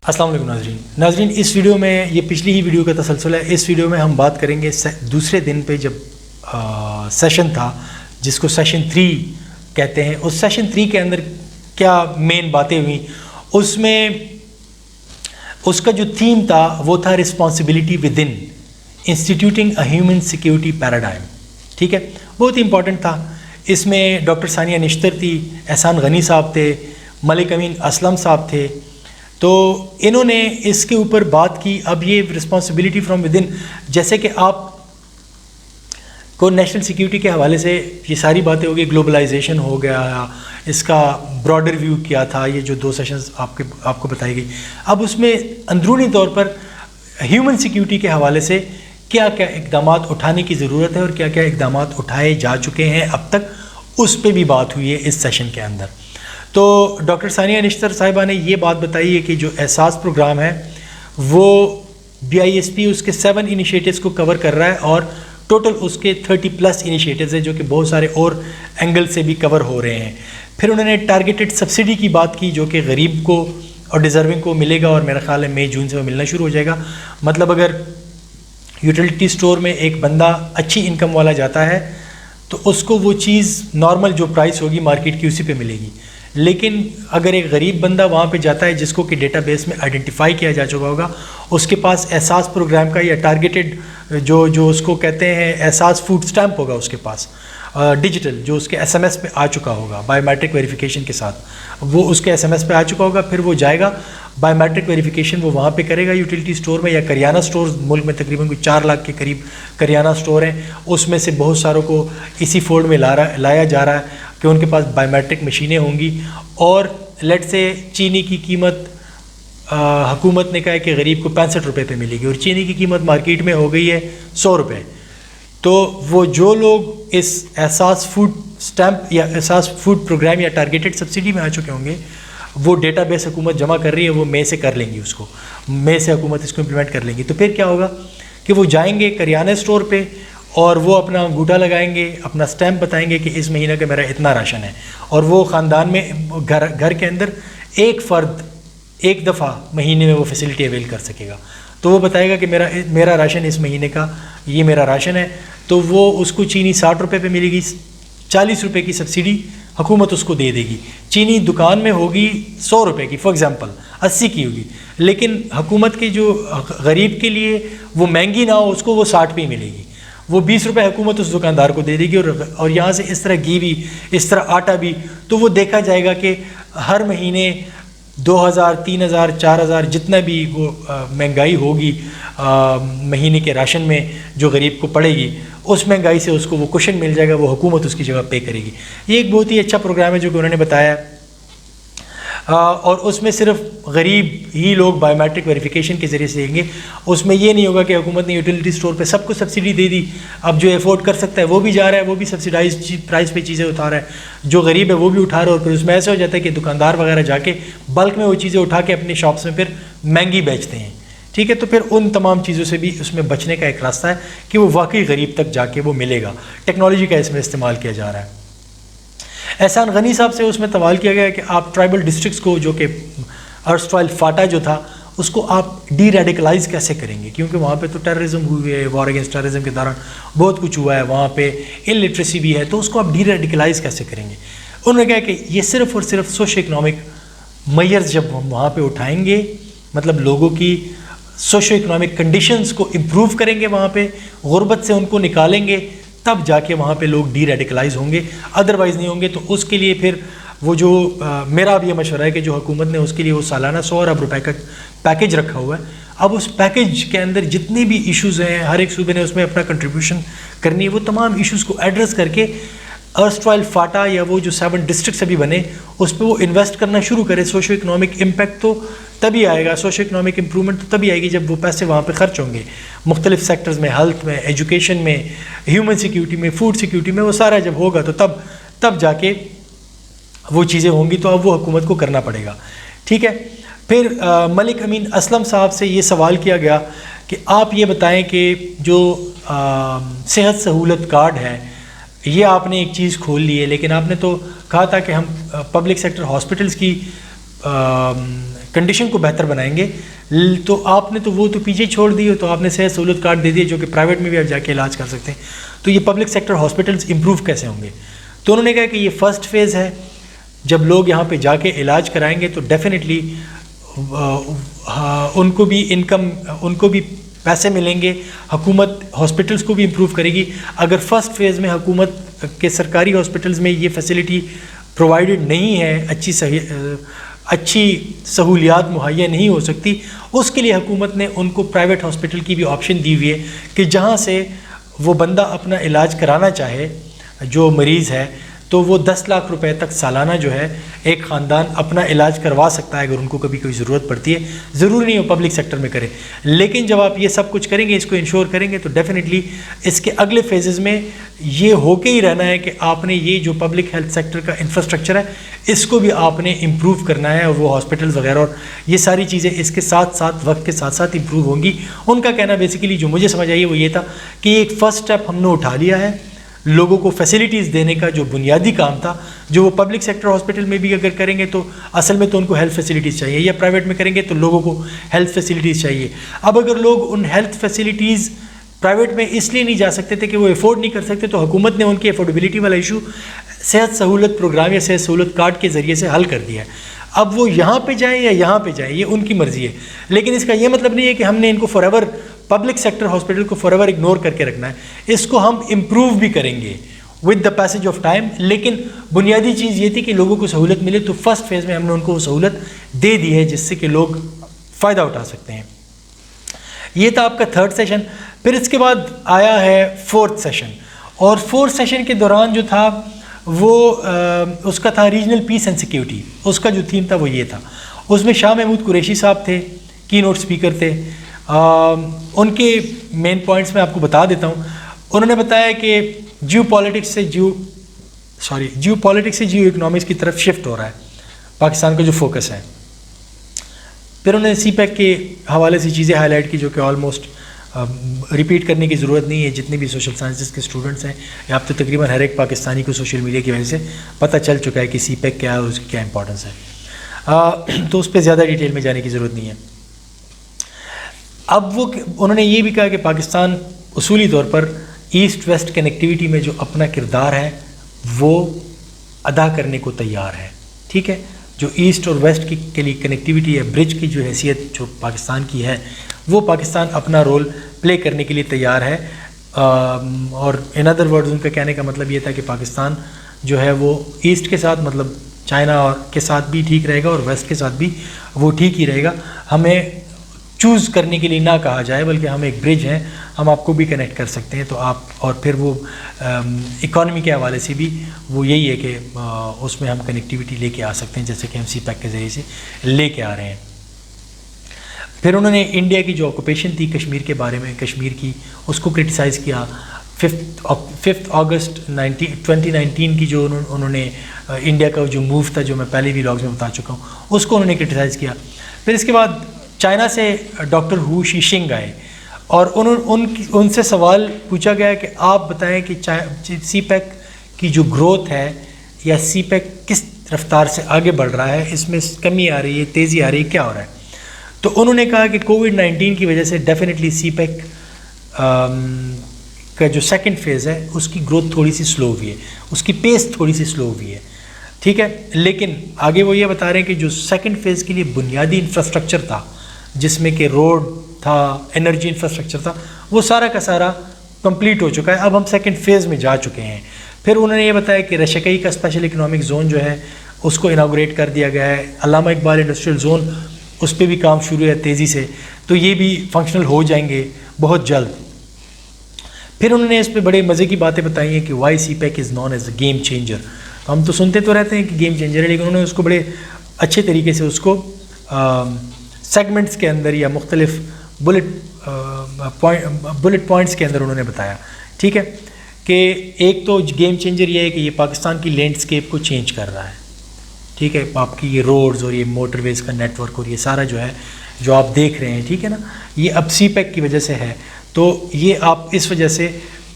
السلام علیکم ناظرین اس ویڈیو میں یہ پچھلی ہی ویڈیو کا تسلسل ہے. اس ویڈیو میں ہم بات کریں گے دوسرے دن پہ جب سیشن تھا جس کو سیشن 3 کہتے ہیں. اس سیشن 3 کے اندر کیا مین باتیں ہوئیں, اس میں اس کا جو تھیم تھا وہ تھا responsibility with in instituting a human security paradigm. ٹھیک ہے, بہت ہی امپورٹنٹ تھا. اس میں ڈاکٹر ثانیہ نشتر تھی, احسان غنی صاحب تھے, ملک امین اسلم صاحب تھے. تو انہوں نے اس کے اوپر بات کی. اب یہ رسپانسبلٹی فرام ود ان, جیسے کہ آپ کو نیشنل سیکیورٹی کے حوالے سے یہ ساری باتیں ہو گئی, گلوبلائزیشن ہو گیا, اس کا براڈر ویو کیا تھا, یہ جو 2 سیشنز آپ کو بتائی گئی. اب اس میں اندرونی طور پر ہیومن سیکیورٹی کے حوالے سے کیا کیا اقدامات اٹھانے کی ضرورت ہے اور کیا کیا اقدامات اٹھائے جا چکے ہیں اب تک, اس پہ بھی بات ہوئی ہے اس سیشن کے اندر. تو ڈاکٹر ثانیہ نشتر صاحبہ نے یہ بات بتائی ہے کہ جو احساس پروگرام ہے وہ BISP اس کے 7 انیشیٹوز کو کور کر رہا ہے اور ٹوٹل اس کے 30+ انیشیٹوز ہیں جو کہ بہت سارے اور اینگل سے بھی کور ہو رہے ہیں. پھر انہوں نے ٹارگیٹڈ سبسڈی کی بات کی جو کہ غریب کو اور ڈیزرونگ کو ملے گا, اور میرا خیال ہے مئی جون سے وہ ملنا شروع ہو جائے گا. مطلب اگر یوٹیلیٹی سٹور میں ایک بندہ اچھی انکم والا جاتا ہے تو اس کو وہ چیز نارمل جو پرائس ہوگی مارکیٹ کی اسی پہ ملے گی. لیکن اگر ایک غریب بندہ وہاں پہ جاتا ہے جس کو کہ ڈیٹا بیس میں آئیڈینٹیفائی کیا جا چکا ہوگا, اس کے پاس احساس پروگرام کا یا ٹارگیٹڈ جو اس کو کہتے ہیں احساس فوڈ سٹیمپ ہوگا اس کے پاس ڈیجیٹل, جو اس کے SMS پہ آ چکا ہوگا بایو میٹرک ویریفیکیشن کے ساتھ, وہ اس کے SMS پہ آ چکا ہوگا. پھر وہ جائے گا بایو میٹرک ویریفیکیشن وہ وہاں پہ کرے گا یوٹیلیٹی سٹور میں یا کریانہ سٹور. ملک میں تقریباً کوئی 4 لاکھ کے قریب کریانہ سٹور ہیں, اس میں سے بہت ساروں کو اسی فولڈ میں لایا جا رہا ہے کہ ان کے پاس بایو میٹرک مشینیں ہوں گی. اور لیٹ سے چینی کی قیمت حکومت نے کہا ہے کہ غریب کو 65 روپے پہ ملے گی اور چینی کی قیمت مارکیٹ میں ہو گئی ہے 100 روپے. تو وہ جو لوگ اس احساس فوڈ سٹیمپ یا احساس فوڈ پروگرام یا ٹارگیٹڈ سبسڈی میں آ چکے ہوں گے, وہ ڈیٹا بیس حکومت جمع کر رہی ہے, وہ مئی سے کر لیں گی, اس کو مئی سے حکومت اس کو امپلیمنٹ کر لیں گی. تو پھر کیا ہوگا کہ وہ جائیں گے کریانہ سٹور پہ اور وہ اپنا انگوٹھا لگائیں گے, اپنا سٹیمپ بتائیں گے کہ اس مہینے کا میرا اتنا راشن ہے, اور وہ خاندان میں گھر کے اندر ایک فرد ایک دفعہ مہینے میں وہ فیسلٹی اویل کر سکے گا. تو وہ بتائے گا کہ میرا راشن اس مہینے کا یہ میرا راشن ہے. تو وہ اس کو چینی 60 روپے پہ ملے گی, 40 روپے کی سبسڈی حکومت اس کو دے دے گی. چینی دکان میں ہوگی 100 روپے کی, فار ایگزامپل 80 کی ہوگی, لیکن حکومت کے جو غریب کے لیے وہ مہنگی نہ ہو اس کو وہ 60 پہ ہی ملے گی. وہ 20 روپے حکومت اس دکاندار کو دے دے گی, اور یہاں سے اس طرح گھی بھی, اس طرح آٹا بھی. تو وہ دیکھا جائے گا کہ ہر مہینے 2000 3000 4000 جتنا بھی وہ مہنگائی ہوگی مہینے کے راشن میں جو غریب کو پڑے گی, اس مہنگائی سے اس کو وہ کوشن مل جائے گا, وہ حکومت اس کی جگہ پے کرے گی. یہ ایک بہت ہی اچھا پروگرام ہے جو کہ انہوں نے بتایا ہے, اور اس میں صرف غریب ہی لوگ بایو میٹرک ویریفیکیشن کے ذریعے سے دیں گے. اس میں یہ نہیں ہوگا کہ حکومت نے یوٹیلیٹی سٹور پہ سب کو سبسڈی دے دی, اب جو افورڈ کر سکتا ہے وہ بھی جا رہا ہے, وہ بھی سبسڈائز پرائز پہ چیزیں اٹھا رہا ہے, جو غریب ہے وہ بھی اٹھا رہا ہے. اور پھر اس میں ایسا ہو جاتا ہے کہ دکاندار وغیرہ جا کے بلک میں وہ چیزیں اٹھا کے اپنے شاپس میں پھر مہنگی بیچتے ہیں. ٹھیک ہے, تو پھر ان تمام چیزوں سے بھی اس میں بچنے کا ایک راستہ ہے کہ وہ واقعی غریب تک جا کے وہ ملے گا. ٹیکنالوجی کا اس میں استعمال کیا جا رہا ہے. احسان غنی صاحب سے اس میں سوال کیا گیا کہ آپ ٹرائبل ڈسٹرکٹس کو, جو کہ ارسٹوائل فاٹا جو تھا, اس کو آپ ڈی ریڈیکلائز کیسے کریں گے, کیونکہ وہاں پہ تو ٹیررزم ہوئی ہے, وار اگینسٹ ٹیررزم کے دوران بہت کچھ ہوا ہے, وہاں پہ الٹریسی بھی ہے, تو اس کو آپ ڈی ریڈیکلائز کیسے کریں گے. انہوں نے کہا کہ یہ صرف اور صرف سوشو اکنامک میئرز جب ہم وہاں پہ اٹھائیں گے, مطلب لوگوں کی سوشو اکنامک کنڈیشنز کو امپروو کریں گے, وہاں پہ غربت سے ان کو نکالیں گے, تب جا کے وہاں پہ لوگ ڈی ریڈیکلائز ہوں گے, ادروائز نہیں ہوں گے. تو اس کے لیے پھر وہ جو میرا اب یہ مشورہ ہے کہ جو حکومت نے اس کے لیے وہ سالانہ 100 ارب روپے کا پیکیج رکھا ہوا ہے, اب اس پیکیج کے اندر جتنے بھی ایشوز ہیں, ہر ایک صوبے نے اس میں اپنا کنٹریبیوشن کرنی ہے, وہ تمام ایشوز کو ایڈریس کر کے ارسٹوائل فاٹا یا وہ جو 7 ڈسٹرکٹس ابھی بنے اس پہ وہ انویسٹ کرنا شروع کرے. سوشو اکنامک امپیکٹ تو تبھی آئے گا, سوشو اکنامک امپرومنٹ تو تبھی آئے گی جب وہ پیسے وہاں پہ خرچ ہوں گے مختلف سیکٹرز میں, ہیلتھ میں, ایجوکیشن میں, ہیومن سیکیورٹی میں, فوڈ سیکیورٹی میں. وہ سارا جب ہوگا تو تب جا کے وہ چیزیں ہوں گی. تو اب وہ حکومت کو کرنا پڑے گا. ٹھیک ہے. پھر ملک امین اسلم صاحب سے یہ سوال کیا گیا کہ آپ یہ بتائیں کہ جو صحت سہولت کارڈ ہے یہ آپ نے ایک چیز کھول لی ہے, لیکن آپ نے تو کہا تھا کہ ہم پبلک سیکٹر ہاسپٹلس کی کنڈیشن کو بہتر بنائیں گے. تو آپ نے تو وہ تو پیچھے چھوڑ دی, تو آپ نے صحت سہولت کارڈ دے دیے جو کہ پرائیویٹ میں بھی آپ جا کے علاج کر سکتے ہیں. تو یہ پبلک سیکٹر ہاسپٹلس امپروو کیسے ہوں گے؟ تو انہوں نے کہا کہ یہ فرسٹ فیز ہے. جب لوگ یہاں پہ جا کے علاج کرائیں گے تو ڈیفینیٹلی ان کو بھی انکم, ان کو بھی پیسے ملیں گے, حکومت ہاسپٹلس کو بھی امپروو کرے گی. اگر فرسٹ فیز میں حکومت کے سرکاری ہاسپٹلس میں یہ فیسلٹی پرووائڈڈ نہیں ہے, اچھی سہولیات مہیا نہیں ہو سکتی, اس کے لیے حکومت نے ان کو پرائیویٹ ہاسپٹل کی بھی آپشن دی ہوئی ہے کہ جہاں سے وہ بندہ اپنا علاج کرانا چاہے, جو مریض ہے, تو وہ 10 لاکھ روپے تک سالانہ جو ہے ایک خاندان اپنا علاج کروا سکتا ہے اگر ان کو کبھی کوئی ضرورت پڑتی ہے. ضروری نہیں ہو پبلک سیکٹر میں کرے, لیکن جب آپ یہ سب کچھ کریں گے, اس کو انشور کریں گے, تو ڈیفینیٹلی اس کے اگلے فیزز میں یہ ہو کے ہی رہنا ہے کہ آپ نے یہ جو پبلک ہیلتھ سیکٹر کا انفراسٹرکچر ہے اس کو بھی آپ نے امپروو کرنا ہے, اور وہ ہاسپٹلز وغیرہ اور یہ ساری چیزیں اس کے ساتھ ساتھ وقت کے ساتھ ساتھ امپروو ہوں گی. ان کا کہنا بیسیکلی جو مجھے سمجھ آئی ہے وہ یہ تھا کہ ایک فرسٹ اسٹیپ ہم نے اٹھا لیا ہے, لوگوں کو فیسلٹیز دینے کا جو بنیادی کام تھا, جو وہ پبلک سیکٹر ہاسپٹل میں بھی اگر کریں گے تو اصل میں تو ان کو ہیلتھ فیسلٹیز چاہیے, یا پرائیویٹ میں کریں گے تو لوگوں کو ہیلتھ فیسلٹیز چاہیے. اب اگر لوگ ان ہیلتھ فیسلٹیز پرائیویٹ میں اس لیے نہیں جا سکتے تھے کہ وہ افورڈ نہیں کر سکتے, تو حکومت نے ان کی افورڈیبلٹی والا ایشو صحت سہولت پروگرام یا صحت سہولت کارڈ کے ذریعے سے حل کر دیا ہے. اب وہ یہاں پہ جائیں یا یہاں پہ جائیں یہ ان کی مرضی ہے, لیکن اس کا یہ مطلب نہیں ہے کہ ہم نے ان کو for ever public sector hospital کو فار ایور اگنور کر کے رکھنا ہے. اس کو ہم امپروو بھی کریں گے with the passage of time, لیکن بنیادی چیز یہ تھی کہ لوگوں کو سہولت ملے. تو فرسٹ فیز میں ہم نے ان کو وہ سہولت دے دی ہے جس سے کہ لوگ فائدہ اٹھا سکتے ہیں. یہ تھا آپ کا تھرڈ سیشن. پھر اس کے بعد آیا ہے فورتھ سیشن, اور فورتھ سیشن کے دوران جو تھا وہ اس کا تھا ریجنل پیس اینڈ سیکیورٹی. اس کا جو تھیم تھا وہ یہ تھا. اس میں شاہ محمود قریشی صاحب تھے, کی نوٹ اسپیکر تھے. ان کے مین پوائنٹس میں آپ کو بتا دیتا ہوں. انہوں نے بتایا کہ جیو پالیٹکس سے جیو اکنامکس کی طرف شفٹ ہو رہا ہے پاکستان کا جو فوکس ہے. پھر انہوں نے سی پیک کے حوالے سے چیزیں ہائی لائٹ کی جو کہ آلموسٹ ریپیٹ کرنے کی ضرورت نہیں ہے. جتنے بھی سوشل سائنسز کے اسٹوڈنٹس ہیں, اب تو تقریباً ہر ایک پاکستانی کو سوشل میڈیا کی وجہ سے پتہ چل چکا ہے کہ سی پیک کیا ہے اور اس کی کیا امپورٹنس ہے, تو اس پہ زیادہ ڈیٹیل میں جانے کی ضرورت نہیں ہے. اب انہوں نے یہ بھی کہا کہ پاکستان اصولی طور پر ایسٹ ویسٹ کنیکٹیویٹی میں جو اپنا کردار ہے وہ ادا کرنے کو تیار ہے. ٹھیک ہے, جو ایسٹ اور ویسٹ کے لیے کنیکٹیویٹی ہے, برج کی جو حیثیت جو پاکستان کی ہے, وہ پاکستان اپنا رول پلے کرنے کے لیے تیار ہے. اور ان ادر ورڈز ان کا کہنے کا مطلب یہ تھا کہ پاکستان جو ہے وہ ایسٹ کے ساتھ مطلب چائنا کے ساتھ بھی ٹھیک رہے گا اور ویسٹ کے ساتھ بھی وہ ٹھیک ہی رہے گا. ہمیں چوز کرنے کے لیے نہ کہا جائے, بلکہ ہم ایک برج ہیں, ہم آپ کو بھی کنیکٹ کر سکتے ہیں. تو آپ اور پھر وہ اکانومی کے حوالے سے بھی وہ یہی ہے کہ اس میں ہم کنیکٹیویٹی لے کے آ سکتے ہیں, جیسے کہ ہم سی پیک کے ذریعے سے لے کے آ رہے ہیں. پھر انہوں نے انڈیا کی جو آکوپیشن تھی کشمیر کے بارے میں, کشمیر کی, اس کو کرٹیسائز کیا. 5 اگست 2019 کی جو انہوں نے انڈیا کا جو موو تھا, جو میں پہلے بھی لاگز میں بتا چکا ہوں, اس کو انہوں نے کرٹیسائز کیا. پھر اس کے بعد چائنا سے ڈاکٹر ہو شیشنگ آئے اور ان سے سوال پوچھا گیا کہ آپ بتائیں کہ سی پیک کی جو گروتھ ہے یا سی پیک کس رفتار سے آگے بڑھ رہا ہے, اس میں کمی آ رہی ہے, تیزی آ رہی ہے, کیا ہو رہا ہے. تو انہوں نے کہا کہ کووڈ-19 کی وجہ سے ڈیفینیٹلی سی پیک کا جو سیکنڈ فیز ہے اس کی گروتھ تھوڑی سی سلو ہوئی ہے, اس کی پیس تھوڑی سی سلو ہوئی ہے. ٹھیک ہے, لیکن آگے وہ یہ بتا رہے ہیں کہ جو سیکنڈ فیز کے لیے بنیادی انفراسٹرکچر تھا, جس میں کہ روڈ تھا, انرجی انفراسٹرکچر تھا, وہ سارا کا سارا کمپلیٹ ہو چکا ہے. اب ہم سیکنڈ فیز میں جا چکے ہیں. پھر انہوں نے یہ بتایا کہ رشکئی کا اسپیشل اکنامک زون جو ہے اس کو اناگوریٹ کر دیا گیا ہے. علامہ اقبال انڈسٹریل زون, اس پہ بھی کام شروع ہے تیزی سے, تو یہ بھی فنکشنل ہو جائیں گے بہت جلد. پھر انہوں نے اس پہ بڑے مزے کی باتیں بتائی ہیں کہ why CPEC is known as a game changer. ہم تو سنتے تو رہتے ہیں کہ گیم چینجر ہے, لیکن انہوں نے اس کو بڑے اچھے طریقے سے اس کو سیگمنٹس کے اندر یا مختلف بلٹ پوائنٹس کے اندر انہوں نے بتایا. ٹھیک ہے, کہ ایک تو گیم چینجر یہ ہے کہ یہ پاکستان کی لینڈسکیپ کو چینج کر رہا ہے. ٹھیک ہے, آپ کی یہ روڈز اور یہ موٹر ویز کا نیٹ ورک اور یہ سارا جو ہے جو آپ دیکھ رہے ہیں, ٹھیک ہے نا, یہ اب سی پیک کی وجہ سے ہے. تو یہ آپ اس وجہ سے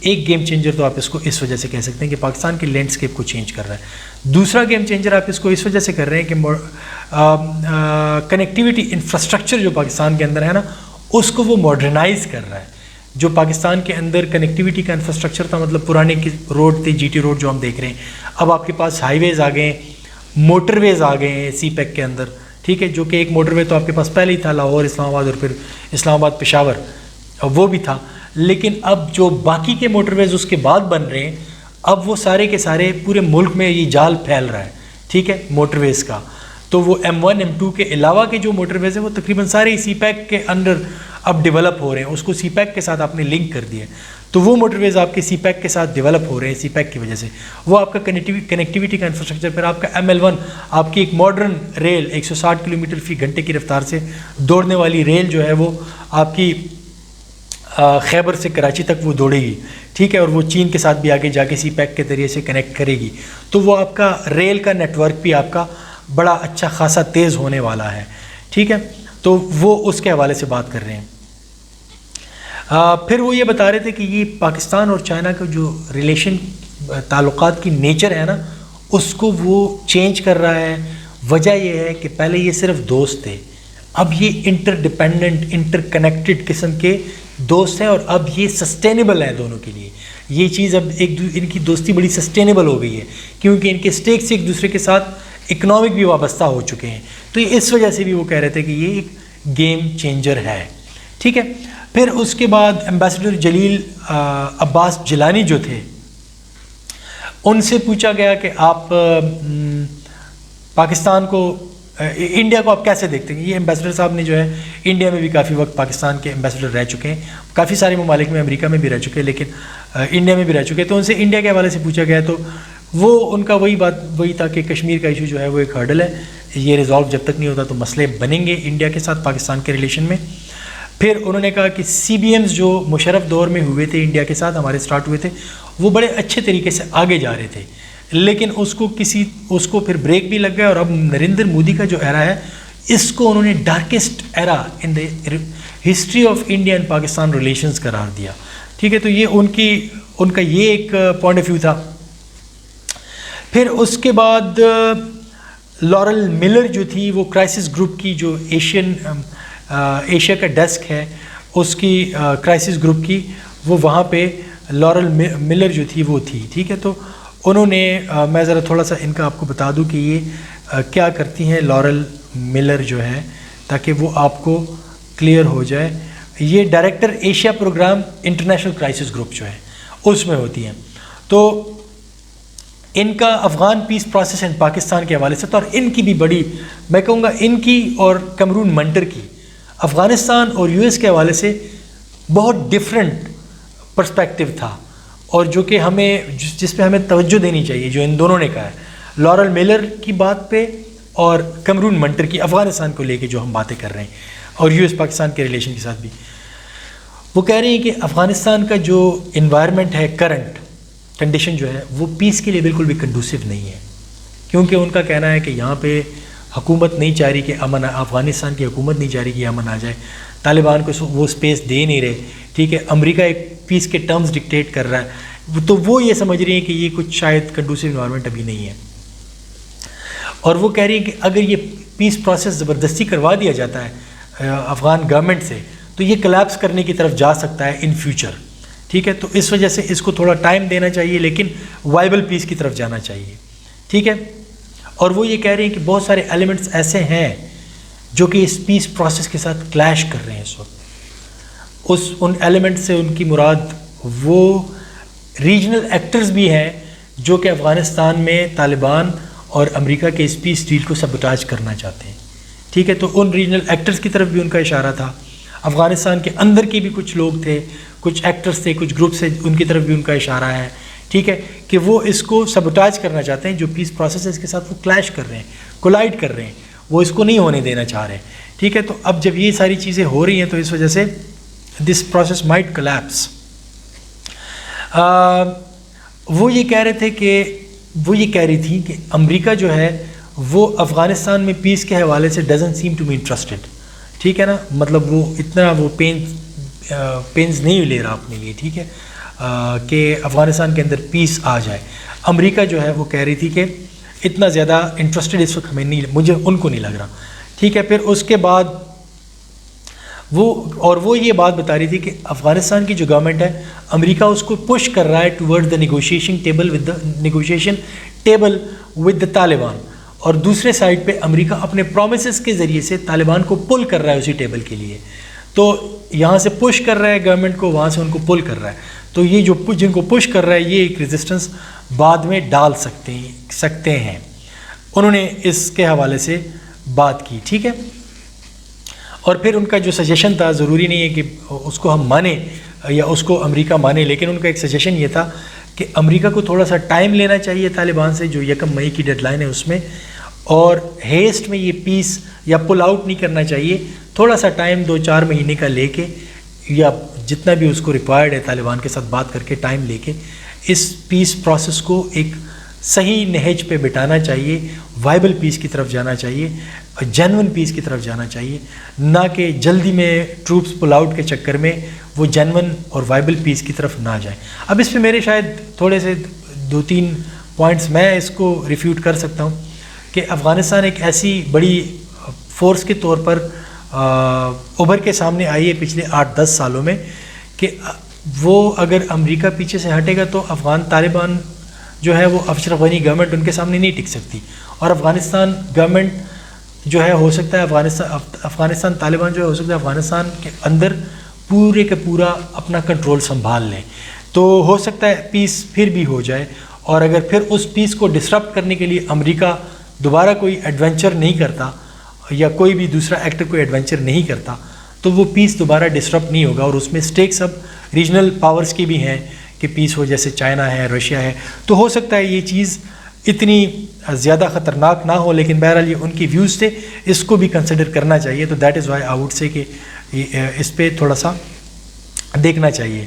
ایک گیم چینجر تو آپ اس کو اس وجہ سے کہہ سکتے ہیں کہ پاکستان کے لینڈسکیپ کو چینج کر رہا ہے. دوسرا گیم چینجر آپ اس کو اس وجہ سے کر رہے ہیں کہ کنیکٹیوٹی انفراسٹرکچر جو پاکستان کے اندر ہے نا اس کو وہ ماڈرنائز کر رہا ہے. جو پاکستان کے اندر کنیکٹیوٹی کا انفراسٹرکچر تھا, مطلب پرانے روڈ تھے, جی ٹی روڈ جو ہم دیکھ رہے ہیں, اب آپ کے پاس ہائی ویز آ گئے ہیں, موٹر ویز آ گئے ہیں سی پیک کے اندر, ٹھیک ہے, جو کہ ایک موٹر وے تو آپ کے پاس پہلے ہی تھا, لاہور اسلام آباد اور پھر اسلام آباد پشاور, وہ بھی تھا, لیکن اب جو باقی کے موٹر ویز اس کے بعد بن رہے ہیں, اب وہ سارے کے سارے پورے ملک میں یہ جال پھیل رہا ہے, ٹھیک ہے, موٹر ویز کا. تو وہ M1 M2 کے علاوہ کے جو موٹر ویز ہیں وہ تقریباً سارے ہی سی پیک کے اندر اب ڈیولپ ہو رہے ہیں, اس کو سی پیک کے ساتھ آپ نے لنک کر دیا, تو وہ موٹر ویز آپ کے سی پیک کے ساتھ ڈیولپ ہو رہے ہیں سی پیک کی وجہ سے. وہ آپ کا کنیکٹیوٹی کا انفراسٹرکچر, پھر آپ کا ML1 آپ کی ایک ماڈرن ریل 160 کلومیٹر فی گھنٹے کی رفتار سے دوڑنے والی ریل جو ہے وہ آپ کی خیبر سے کراچی تک وہ دوڑے گی, ٹھیک ہے, اور وہ چین کے ساتھ بھی آگے جا کے سی پیک کے ذریعے سے کنیکٹ کرے گی. تو وہ آپ کا ریل کا نیٹ ورک بھی آپ کا بڑا اچھا خاصا تیز ہونے والا ہے, ٹھیک ہے. تو وہ اس کے حوالے سے بات کر رہے ہیں. پھر وہ یہ بتا رہے تھے کہ یہ پاکستان اور چائنا کا جو ریلیشن تعلقات کی نیچر ہے نا اس کو وہ چینج کر رہا ہے. وجہ یہ ہے کہ پہلے یہ صرف دوست تھے, اب یہ انٹر ڈپینڈنٹ انٹر کنیکٹڈ قسم کے دوست ہیں, اور اب یہ سسٹینیبل ہے دونوں کے لیے. یہ چیز اب ان کی دوستی بڑی سسٹینیبل ہو گئی ہے کیونکہ ان کے اسٹیک سے ایک دوسرے کے ساتھ اکنامک بھی وابستہ ہو چکے ہیں. تو یہ اس وجہ سے بھی وہ کہہ رہے تھے کہ یہ ایک گیم چینجر ہے, ٹھیک ہے. پھر اس کے بعد ایمبیسڈر جلیل عباس جیلانی جو تھے ان سے پوچھا گیا کہ آپ پاکستان کو انڈیا کو آپ کیسے دیکھتے ہیں. یہ ایمبیسڈر صاحب نے جو ہے انڈیا میں بھی کافی وقت پاکستان کے ایمبیسڈر رہ چکے ہیں, کافی سارے ممالک میں, امریکہ میں بھی رہ چکے ہیں, لیکن انڈیا میں بھی رہ چکے ہیں. تو ان سے انڈیا کے حوالے سے پوچھا گیا تو وہ ان کا وہی تھا کہ کشمیر کا ایشو جو ہے وہ ایک ہرڈل ہے, یہ ریزالو جب تک نہیں ہوتا تو مسئلے بنیں گے انڈیا کے ساتھ پاکستان کے ریلیشن میں. پھر انہوں نے کہا کہ CBMs جو مشرف دور میں ہوئے تھے انڈیا کے ساتھ ہمارے سٹارٹ ہوئے تھے وہ بڑے اچھے طریقے سے آگے جا رہے تھے, لیکن اس کو پھر بریک بھی لگ گیا, اور اب نریندر مودی کا جو ایرا ہے اس کو انہوں نے darkest era in the history of India and Pakistan relations قرار دیا, ٹھیک ہے. تو یہ ان کا یہ ایک پوائنٹ آف ویو تھا. پھر اس کے بعد لورل ملر جو تھی وہ کرائسس گروپ کی جو ایشیا کا ڈیسک ہے اس کی کرائسس گروپ کی, وہ وہاں پہ لورل ملر جو تھی وہ تھی, ٹھیک ہے. تو انہوں نے میں ذرا تھوڑا سا ان کا آپ کو بتا دوں کہ یہ کیا کرتی ہیں لورل ملر جو ہے, تاکہ وہ آپ کو کلیئر ہو جائے. یہ director Asia program international crisis group جو ہے اس میں ہوتی ہیں. تو ان کا Afghan peace process and Pakistan کے حوالے سے تو, اور ان کی بھی بڑی میں کہوں گا ان کی اور کیمرون منٹر کی افغانستان اور US کے حوالے سے بہت ڈفرینٹ پرسپیکٹیو تھا, اور جو کہ ہمیں جس پہ ہمیں توجہ دینی چاہیے جو ان دونوں نے کہا ہے, لورل ملر کی بات پہ اور کیمرون منٹر کی افغانستان کو لے کے جو ہم باتیں کر رہے ہیں, اور US پاکستان کے ریلیشن کے ساتھ بھی. وہ کہہ رہے ہیں کہ افغانستان کا جو انوائرمنٹ ہے کرنٹ کنڈیشن جو ہے وہ پیس کے لیے بالکل بھی کنڈوسیو نہیں ہے, کیونکہ ان کا کہنا ہے کہ یہاں پہ حکومت نہیں چاہ رہی کہ امن, افغانستان کی حکومت نہیں چاہ رہی کہ امن آ جائے, طالبان کو وہ اسپیس دے نہیں رہے, ٹھیک ہے. امریکہ ایک پیس کے ٹرمز ڈکٹیٹ کر رہا ہے, تو وہ یہ سمجھ رہی ہیں کہ یہ کچھ شاید کنڈوسیو انوائرمنٹ ابھی نہیں ہے. اور وہ کہہ رہی ہیں کہ اگر یہ پیس پروسیس زبردستی کروا دیا جاتا ہے افغان گورنمنٹ سے تو یہ کلیپس کرنے کی طرف جا سکتا ہے ان فیوچر, ٹھیک ہے. تو اس وجہ سے اس کو تھوڑا ٹائم دینا چاہیے, لیکن وائبل پیس کی طرف جانا چاہیے, ٹھیک ہے. اور وہ یہ کہہ رہے ہیں کہ بہت سارے ایلیمنٹس ایسے ہیں جو کہ اس پیس پروسیس کے ساتھ کلیش کر رہے ہیں اس وقت. ان ایلیمنٹ سے ان کی مراد وہ ریجنل ایکٹرز بھی ہیں جو کہ افغانستان میں طالبان اور امریکہ کے اس پیس ڈیل کو سبوٹاج کرنا چاہتے ہیں, ٹھیک ہے. تو ان ریجنل ایکٹرز کی طرف بھی ان کا اشارہ تھا. افغانستان کے اندر کے بھی کچھ لوگ تھے, کچھ ایکٹرز تھے, کچھ گروپس تھے, ان کی طرف بھی ان کا اشارہ ہے, ٹھیک ہے, کہ وہ اس کو سبوٹاج کرنا چاہتے ہیں. جو پیس پروسیس ہے اس کے ساتھ وہ کلیش کر رہے ہیں, کولائڈ کر رہے ہیں, وہ اس کو نہیں ہونے دینا چاہ رہے ہیں, ٹھیک ہے. تو اب جب یہ ساری چیزیں ہو رہی ہیں تو اس وجہ سے دس پروسیس مائٹ کلیپس. وہ یہ کہہ رہے تھے کہ وہ یہ کہہ رہی تھی کہ امریکہ جو ہے وہ افغانستان میں پیس کے حوالے سے doesn't seem to be interested, ٹھیک ہے نا. مطلب وہ اتنا وہ پینز نہیں لے رہا اپنے لیے, ٹھیک ہے. کہ افغانستان کے اندر پیس آ جائے. امریکہ جو ہے وہ کہہ رہی تھی کہ اتنا زیادہ انٹرسٹڈ اس وقت ہمیں نہیں، مجھے ان کو نہیں لگ رہا. ٹھیک ہے. پھر اس کے بعد وہ یہ بات بتا رہی تھی کہ افغانستان کی جو گورنمنٹ ہے امریکہ اس کو پش کر رہا ہے toward the negotiation table with the Taliban, اور دوسرے سائڈ پہ امریکہ اپنے پرومسز کے ذریعے سے طالبان کو پل کر رہا ہے اسی ٹیبل کے لیے. تو یہاں سے پش کر رہا ہے گورنمنٹ کو، وہاں سے ان کو پل کر رہا ہے. تو یہ جو جن کو پش کر رہا ہے یہ ایک ریزسٹنس بعد میں ڈال سکتے ہیں. انہوں نے اس کے حوالے سے بات کی. ٹھیک ہے. اور پھر ان کا جو سجیشن تھا، ضروری نہیں ہے کہ اس کو ہم مانیں یا اس کو امریکہ مانے، لیکن ان کا ایک سجیشن یہ تھا کہ امریکہ کو تھوڑا سا ٹائم لینا چاہیے طالبان سے، جو 1 مئی کی ڈیڈ لائن ہے اس میں، اور ہیسٹ میں یہ پیس یا پل آؤٹ نہیں کرنا چاہیے. تھوڑا سا ٹائم 2-4 مہینے کا لے کے، یا جتنا بھی اس کو ریکوائرڈ ہے طالبان کے ساتھ بات کر کے ٹائم لے کے اس پیس پروسیس کو ایک صحیح نہج پہ بٹانا چاہیے. وائبل پیس کی طرف جانا چاہیے، جینون پیس کی طرف جانا چاہیے، نہ کہ جلدی میں ٹروپس پل آؤٹ کے چکر میں وہ جینون اور وائبل پیس کی طرف نہ جائیں. اب اس پہ میرے شاید تھوڑے سے 2-3 پوائنٹس میں اس کو ریفیوٹ کر سکتا ہوں کہ افغانستان ایک ایسی بڑی فورس کے طور پر ابھر کے سامنے آئی ہے پچھلے 8-10 سالوں میں کہ وہ اگر امریکہ پیچھے سے ہٹے گا تو افغان طالبان جو ہے وہ اشرف غنی گورنمنٹ ان کے سامنے نہیں ٹک سکتی، اور افغانستان گورنمنٹ جو ہے ہو سکتا ہے افغانستان طالبان جو ہے ہو سکتا ہے افغانستان کے اندر پورے کا پورا اپنا کنٹرول سنبھال لیں. تو ہو سکتا ہے پیس پھر بھی ہو جائے، اور اگر پھر اس پیس کو ڈسرپٹ کرنے کے لیے امریکہ دوبارہ کوئی ایڈونچر نہیں کرتا یا کوئی بھی دوسرا ایکٹر کوئی ایڈونچر نہیں کرتا تو وہ پیس دوبارہ ڈسرپٹ نہیں ہوگا. اور اس میں سٹیکس اب ریجنل پاورز کی بھی ہیں کہ پیس ہو، جیسے چائنا ہے، رشیا ہے. تو ہو سکتا ہے یہ چیز اتنی زیادہ خطرناک نہ ہو، لیکن بہرحال یہ ان کی ویوز تھے، اس کو بھی کنسیڈر کرنا چاہیے. تو that is why I would say کہ اس پہ تھوڑا سا دیکھنا چاہیے.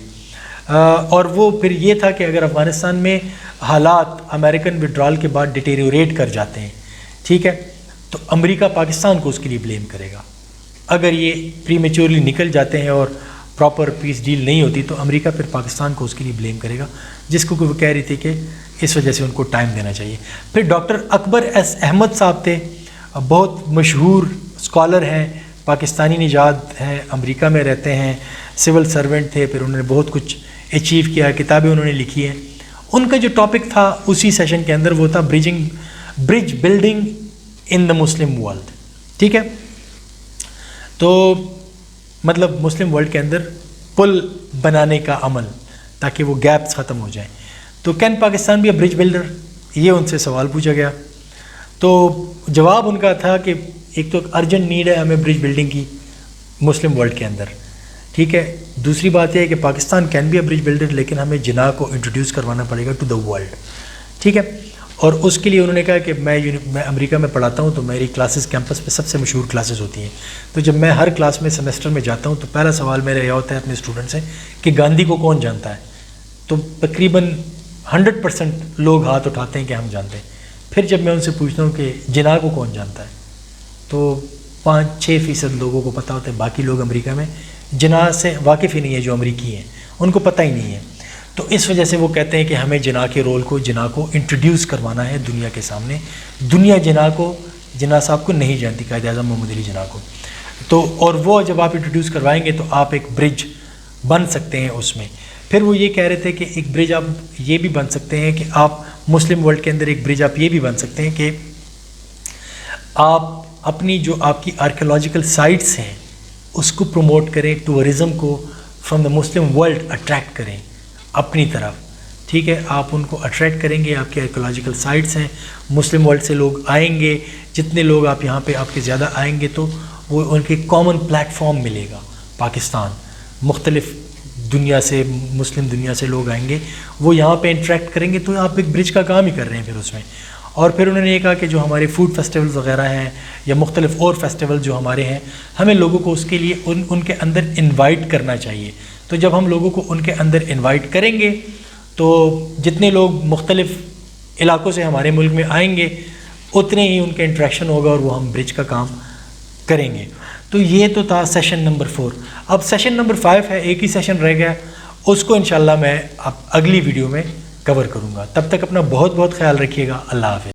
اور وہ پھر یہ تھا کہ اگر افغانستان میں حالات امریکن وڈرال کے بعد ڈیٹیریوریٹ کر جاتے ہیں، ٹھیک ہے، تو امریکہ پاکستان کو اس کے لیے بلیم کرے گا. اگر یہ پری میچورلی نکل جاتے ہیں اور پراپر پیس ڈیل نہیں ہوتی تو امریکہ پھر پاکستان کو اس کے لیے بلیم کرے گا، جس کو وہ کہہ رہی تھی کہ اس وجہ سے ان کو ٹائم دینا چاہیے. پھر ڈاکٹر اکبر ایس احمد صاحب تھے، بہت مشہور اسکالر ہیں، پاکستانی نژاد ہیں، امریکہ میں رہتے ہیں، سول سرونٹ تھے، پھر انہوں نے بہت کچھ اچیو کیا، کتابیں انہوں نے لکھی ہیں. ان کا جو ٹاپک تھا اسی سیشن کے اندر وہ تھا برج بلڈنگ ان دا مسلم ورلڈ. ٹھیک ہے. تو مطلب مسلم ورلڈ کے اندر پل بنانے کا عمل تاکہ وہ گیپس ختم ہو جائیں. تو کین پاکستان بھی برج بلڈر، یہ ان سے سوال پوچھا گیا. تو جواب ان کا تھا کہ ایک تو ارجنٹ نیڈ ہے ہمیں برج بلڈنگ کی مسلم ورلڈ کے اندر، ٹھیک ہے. دوسری بات یہ ہے کہ Pakistan can be a bridge builder, لیکن ہمیں جناح کو انٹروڈیوس کروانا پڑے گا ٹو دا ورلڈ. ٹھیک ہے. اور اس کے لیے انہوں نے کہا کہ میں امریکہ میں پڑھاتا ہوں تو میری کلاسز کیمپس پہ سب سے مشہور کلاسز ہوتی ہیں. تو جب میں ہر کلاس میں سیمسٹر میں جاتا ہوں تو پہلا سوال میرا یہ ہوتا ہے اپنے اسٹوڈنٹ سے کہ گاندھی کو کون جانتا ہے. تو تقریباً 100% لوگ ہاتھ اٹھاتے ہیں کہ ہم جانتے ہیں. پھر جب میں ان سے پوچھتا ہوں کہ جناح کو کون جانتا ہے تو 5-6% لوگوں کو پتہ ہوتا ہے. باقی لوگ امریکہ میں جناح سے واقف ہی نہیں ہے، جو امریکی ہیں ان کو پتہ ہی نہیں ہے. تو اس وجہ سے وہ کہتے ہیں کہ ہمیں جناح کے رول کو، جناح کو انٹروڈیوس کروانا ہے دنیا کے سامنے. دنیا جناح صاحب کو نہیں جانتی، قائد اعظم محمد علی جناح کو. تو اور وہ جب آپ انٹروڈیوس کروائیں گے تو آپ ایک برج بن سکتے ہیں اس میں. پھر وہ یہ کہہ رہے تھے کہ ایک برج آپ یہ بھی بن سکتے ہیں کہ آپ مسلم ورلڈ کے اندر ایک برج آپ یہ بھی بن سکتے ہیں کہ آپ اپنی جو آپ کی آرکیولوجیکل سائٹس ہیں اس کو پروموٹ کریں، ٹورزم کو from the Muslim world attract کریں اپنی طرف. ٹھیک ہے. آپ ان کو اٹریکٹ کریں گے، آپ کے آرکیولوجیکل سائٹس ہیں، مسلم ورلڈ سے لوگ آئیں گے، جتنے لوگ آپ یہاں پہ آپ کے زیادہ آئیں گے تو وہ ان کے کامن پلیٹ فارم ملے گا. پاکستان مختلف دنیا سے، مسلم دنیا سے لوگ آئیں گے، وہ یہاں پہ انٹریکٹ کریں گے، تو آپ ایک برج کا کام ہی کر رہے ہیں پھر اس میں. اور پھر انہوں نے یہ کہا کہ جو ہمارے فوڈ فیسٹیولز وغیرہ ہیں یا مختلف اور فیسٹیول جو ہمارے ہیں، ہمیں لوگوں کو اس کے لیے ان کے اندر انوائٹ کرنا چاہیے. تو جب ہم لوگوں کو ان کے اندر انوائٹ کریں گے تو جتنے لوگ مختلف علاقوں سے ہمارے ملک میں آئیں گے اتنے ہی ان کے انٹریکشن ہوگا اور وہ ہم برج کا کام کریں گے. تو یہ تو تھا سیشن نمبر 4. اب سیشن نمبر 5 ہے، ایک ہی سیشن رہ گیا. اس کو انشاءاللہ میں اگلی ویڈیو میں کور کروں گا. تب تک اپنا بہت بہت خیال رکھیے گا. اللہ حافظ.